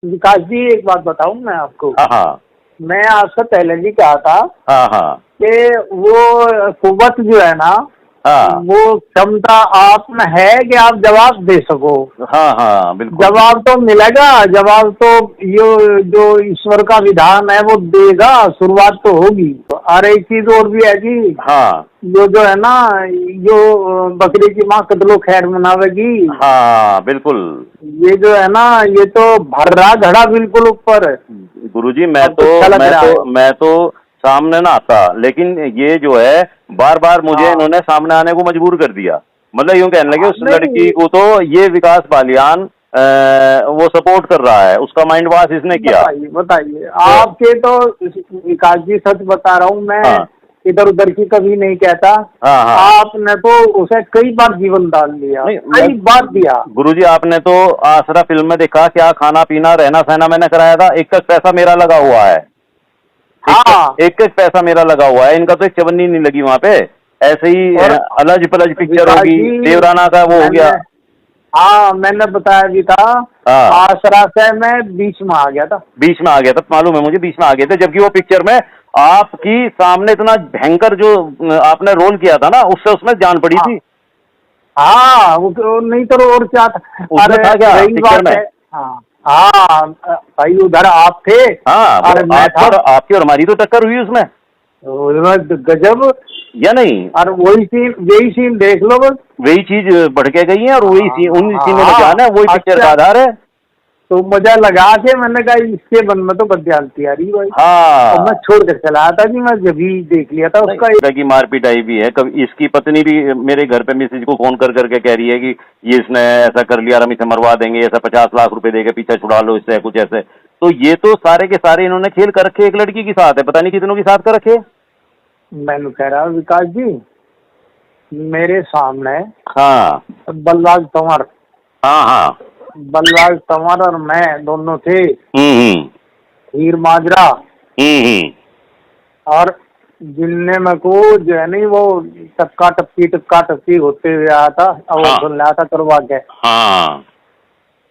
विकास जी एक बात बताऊं मैं आपको। हाँ हाँ मैं आपसे पहले भी कहा था हाँ हाँ कि वो कुव्वत जो है ना, हाँ वो क्षमता आप में है कि आप जवाब दे सको। हाँ हाँ बिल्कुल। जवाब तो मिलेगा, जवाब तो ये जो ईश्वर का विधान है वो देगा, शुरुआत तो होगी। और एक चीज और भी है जी, हाँ जो है ना, जो बकरी की माँ कतलो खैर मनावेगी, हाँ बिल्कुल। ये जो है ना, ये तो भर रहा घड़ा बिल्कुल ऊपर। गुरुजी अब तो अच्छा लग रहा है। मैं तो सामने ना आता, लेकिन ये जो है बार बार मुझे हाँ इन्होंने सामने आने को मजबूर कर दिया। मतलब यूं कहने लगे उस नहीं, लड़की को तो ये विकास बालियान वो सपोर्ट कर रहा है, उसका माइंड वॉश इसने किया। बताइए बताइए तो आपके तो विकास जी, सच बता रहा हूँ मैं, हाँ इधर उधर की कभी नहीं कहता। हाँ हाँ आपने तो उसे कई बार जीवन दान दिया, नहीं कई बार दिया। गुरुजी आपने तो आसरा फिल्म में देखा, क्या खाना पीना रहना सहना मैंने कराया था, एक एक पैसा मेरा लगा हुआ है। हाँ एक पैसा मेरा लगा हुआ है, इनका तो एक चवन्नी नहीं लगी वहां पे। ऐसे ही और अलज पलज पिक्चर विकास होगी, जी, देवराना का वो हो गया। हाँ मैंने बताया भी था। हाँ आसरा से मैं बीच में आ गया था। बीच में आ गया था, मालूम है मुझे, बीच में आ गए थे, जबकि वो पिक्चर में आपकी सामने इतना भयंकर जो आपने रोल किया था ना, उससे उसमें जान पड़ी हाँ थी। हाँ, वो नहीं तो और क्या था। उसमें अरे था क्या रही पिक्चर बात में? है, हाँ हाँ भाई, उधर आप थे हाँ और मैं था। आपकी और हमारी तो टक्कर हुई उसमें, गजब। या नहीं? और वही सीन देख लो बस। वही चीज बढ़ के गई है, और वही सीन, उन सीनों में हाँ जाना है, वही पिक्चर का अच्छा, आधार है। तो मजा लगा के मैंने कहा इसके मन में तो बदयालती आ रही भाई। और मैं हाँ छोड़ कर चला था जी, मैं जब ही देख लिया था उसका। की मारपीट आई भी है कभी, इसकी पत्नी भी मेरे घर पे मिसेज को फोन कर करके कह रही है कि ये इसने ऐसा कर लिया, हम इसे मरवा देंगे, ऐसा 50 लाख रुपए देके पीछे छुड़ा लो इससे, कुछ ऐसे। तो ये तो सारे के सारे इन्होंने खेल कर रखे, एक लड़की के साथ है, पता नहीं कितनों के साथ कर रखे। मैंने कह रहा विकास जी, मेरे सामने हाँ बलराज तंवर, हाँ हाँ बलराज तंवर और मैं दोनों थे, हम्म हीर माजरा। हम्म। और जिनने मेरे को जो है नहीं, वो टपका टपकी होते हुए आया था, और वो हाँ सुन रहा था करवा के। हाँ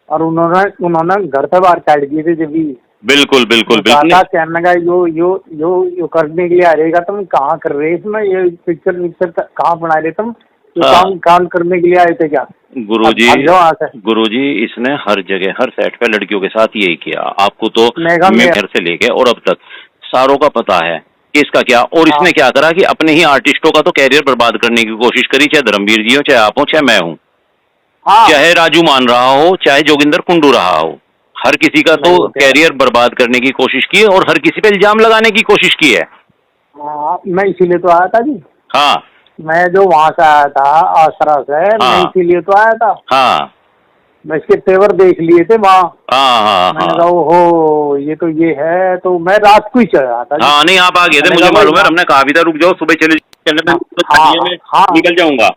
और उन्होंने घर से बाहर काट दिए थे जब भी। बिल्कुल बिल्कुल बिल्कुल। कहने लगा यो करने के लिए आ रहेगा, तुम कहाँ कर रहे इसमें, ये पिक्चर कहाँ बना रहे तुम, ये काम करने के लिए आए थे क्या? गुरुजी इसने हर जगह हर सेट पे लड़कियों के साथ यही किया, आपको तो मेघर से लेके और अब तक सारों का पता है कि इसका क्या। और इसने क्या करा कि अपने ही आर्टिस्टों का तो कैरियर बर्बाद करने की कोशिश करी, चाहे धर्मवीर जी हो, चाहे आप हो, चाहे मैं हूँ, चाहे राजू मान रहा हो, चाहे जोगिंदर कुंडू रहा हो, हर किसी का तो कैरियर बर्बाद करने की कोशिश की है, और हर किसी पे इल्जाम लगाने की कोशिश की है। मैं इसीलिए तो आया था जी। हाँ मैं जो वहां से आया था आसरा से, मैं इसीलिए तो आया था। हाँ मैं इसके तेवर देख लिए थे वहाँ। हाँ मैंने कहा ओहो, ये तो ये है, तो मैं रात को ही चला था। हाँ नहीं आप आ गए थे, मुझे मालूम है, हमने कहा भी था रुक जाओ, सुबह चले निकल जाऊंगा।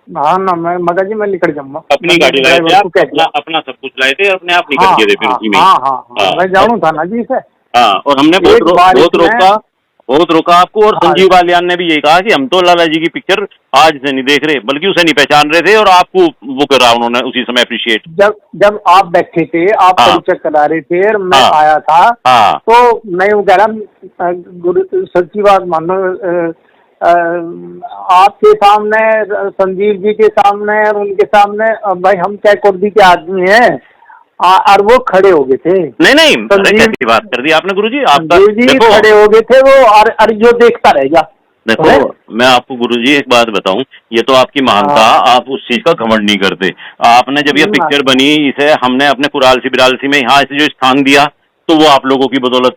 हाँ ना, मगर जी मैं निकल जाऊंगा, अपनी गाड़ी लाए थे आप, अपना सब कुछ लाए थे, अपने आप निकल गए थे फिर उसी में। हाँ मैं जाऊँ था ना जी से। हाँ, और हमने बहुत रोका आपको, और संजीव बालियान ने भी यही कहा कि हम तो लाला जी की पिक्चर आज से नहीं देख रहे, बल्कि उसे नहीं पहचान रहे थे, और आपको वो करा उन्होंने उसी समय अप्रिशिएट। जब आप बैठे थे, आप परिचय करा रहे थे और मैं आया था, तो मैं वो कह रहा, गुरु सच्ची बात मानो, आपके सामने, संजीव जी के सामने और उनके सामने, भाई हम क्या कोर्दी के आदमी हैं, और वो खड़े हो गए थे। नहीं कैसी बात कर दी आपने गुरुजी, आपका जी खड़े हो गए थे वो, और जो देखता रहेगा। देखो मैं आपको गुरुजी एक बात बताऊं, ये तो आपकी महानता, आप उस चीज का घमंड नहीं करते। आपने जब ये पिक्चर बनी, इसे हमने अपने कुरालसी बिरालसी में यहाँ से जो स्थान दिया, तो वो आप लोगों की बदौलत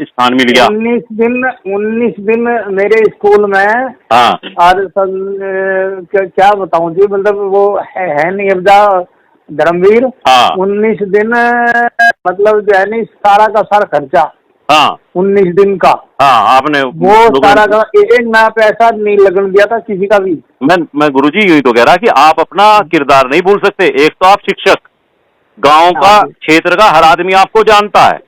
स्थान मिल गया। 19 दिन मेरे स्कूल में। और क्या बताऊं जी, मतलब वो है नहीं अब धर्मवीर। 19 दिन मतलब जो है नहीं, सारा का सारा खर्चा 19 दिन का। आपने वो सारा का एक नया पैसा नहीं लगन दिया था किसी का भी। मैं गुरुजी यही तो कह रहा कि आप अपना किरदार नहीं भूल सकते। एक तो आप शिक्षक, गांव का, क्षेत्र का हर आदमी आपको जानता है।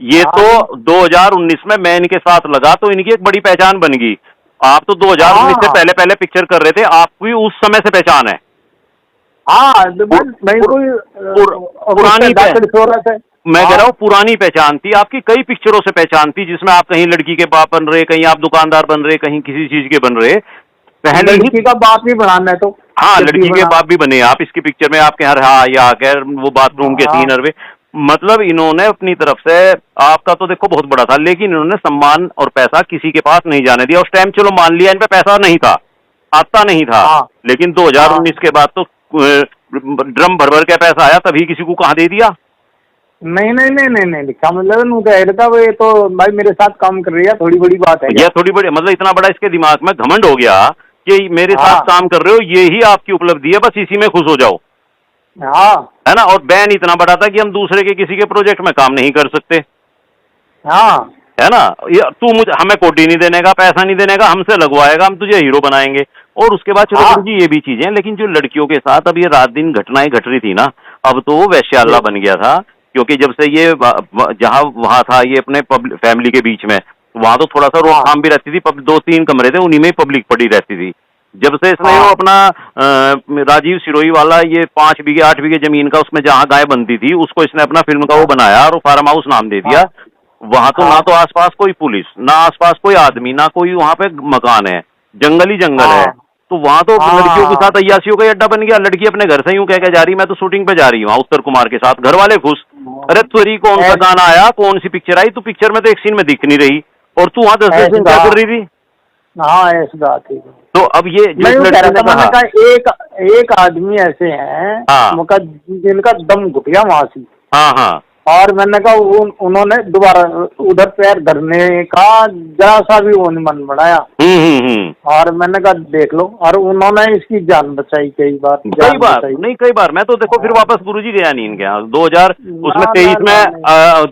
ये तो 2019 में मैं इनके साथ लगा तो इनकी एक बड़ी पहचान बन गई। आप तो 2019 से पहले पिक्चर कर रहे थे, आपकी उस समय से पहचान है। पुरानी मैं कह रहा हूँ पुरानी पहचान थी आपकी, कई पिक्चरों से पहचान थी जिसमें आप कहीं लड़की के बाप बन रहे, कहीं आप दुकानदार बन रहे, कहीं किसी चीज के बन रहे, पहले ही लड़की का बाप भी बना मैं तो। हाँ, लड़की के बाप भी बने आप इसकी पिक्चर में, आपके हर हाँ या आकर वो बाथरूम के सीन हरवे, मतलब इन्होंने अपनी तरफ से, आपका तो देखो बहुत बड़ा था, लेकिन इन्होंने सम्मान और पैसा किसी के पास नहीं जाने दिया। उस टाइम चलो मान लिया इन पे पैसा नहीं था, आता नहीं था, लेकिन 2019 के बाद तो ड्रम भर भर के पैसा आया, तभी किसी को कहाँ दे दिया? नहीं नहीं नहीं नहीं नहीं लिखा, मतलब नू कह रहा था वो, ये तो भाई मेरे साथ काम कर रही है, थोड़ी बड़ी बात है। यह थोड़ी बड़ी, मतलब इतना बड़ा इसके दिमाग में घमंड हो गया कि मेरे साथ काम कर रहे हो, ये ही आपकी उपलब्धि है, बस इसी में खुश हो जाओ। हाँ, है ना। और बैन इतना बड़ा था कि हम दूसरे के किसी के प्रोजेक्ट में काम नहीं कर सकते। हाँ, है ना। तू मुझे, हमें कोटी नहीं देने का, पैसा नहीं देने का, हमसे लगवाएगा, हम तुझे हीरो बनाएंगे। और उसके बाद चलो जी ये भी चीजें, लेकिन जो लड़कियों के साथ अब ये रात दिन घटनाएं घट रही थी ना, अब तो वो वैश्याला बन गया था, क्योंकि जब से ये जहां वहां था ये अपने फैमिली के बीच में, वहां तो थोड़ा सा रोकथाम भी रहती थी, 2-3 कमरे थे, उन्हीं में ही पब्लिक पड़ी रहती थी। जब से इसने वो अपना राजीव सिरोही वाला ये 5 बीघे 8 बीघे जमीन का, उसमें जहां गाय बनती थी, उसको इसने अपना फिल्म का वो बनाया और फार्म हाउस नाम दे दिया। वहां तो ना तो आसपास कोई पुलिस, ना आसपास कोई आदमी, ना कोई वहां पे मकान है, जंगल ही जंगल है। तो वहां तो लड़कियों के साथ अय्यासियों का अड्डा बन गया। लड़की अपने घर से यूं कह के जा रही, मैं तो शूटिंग पे जा रही हूँ उत्तर कुमार के साथ, घर वाले खुश। अरे तुरी कौन सा गाना आया, कौन सी पिक्चर आई, तू पिक्चर में तो एक सीन में दिख नहीं रही, और तू वहां 10 दिन क्या कर रही थी? हाँ ऐसी बात है। तो अब ये एक आदमी ऐसे हैं जिनका दम घुटिया वहां से। हाँ हाँ। और मैंने कहा उन्होंने दोबारा उधर पैर धरने का जरा सा भी वो नहीं मन बढ़ाया। और मैंने कहा देख लो, और उन्होंने इसकी जान बचाई कई बार नहीं, कई बार। मैं तो देखो फिर वापस गुरुजी गया नहीं इनके यहाँ, 2023 में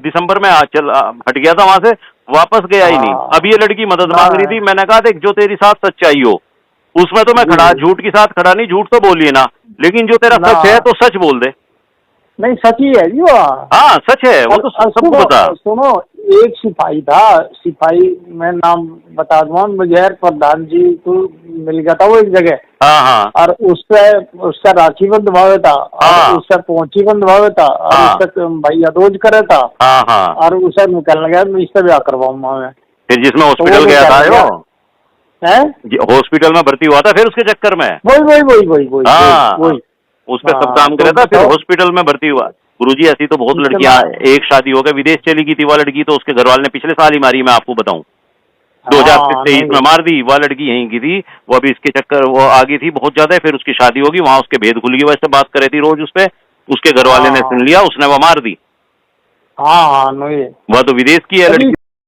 दिसंबर में हट गया था वहां से, वापस गया ही नहीं। अब ये लड़की मदद मांग रही थी, मैंने कहा देख जो तेरी साथ सच्चाई हो उसमें तो मैं खड़ा, झूठ के साथ खड़ा नहीं, झूठ तो बोलिए ना, लेकिन जो तेरा सच है तो सच बोल दे। नहीं सच ही है जी वो। हाँ सच है वो तो सबको पता। सुनो, एक सिपाही था, सिपाही मैं नाम बता दूंगा, बगैर प्रधान जी को मिल गया था वो एक जगह। हाँ हाँ। और उसका राखी बंधवावे था, और उसका पहुंची बंधवावे था, और उसका भाई अदोज करे था। हाँ हाँ। और उसे निकलने गया, मैं इससे ब्याह करवाऊंगा मैं। फिर जिसमें हॉस्पिटल गया था है, हॉस्पिटल में भर्ती हुआ था, फिर उसके चक्कर में वही उस पर सब काम करे था, फिर हॉस्पिटल में भर्ती हुआ। गुरुजी ऐसी तो बहुत लड़कियां, एक शादी हो गई विदेश चली गई थी वह लड़की, तो उसके घर वाले ने पिछले साल ही मारी, मैं आपको बताऊं 2023 में मार दी। वह लड़की यहीं की थी, वो अभी इसके चक्कर वो आ गई थी बहुत ज्यादा, फिर उसकी शादी होगी, वहां उसके भेद खुल गई, वैसे बात करे थी रोज उस पर, उसके घर वाले ने सुन लिया, उसने वो मार दी। हाँ, वह तो विदेश की है लड़की।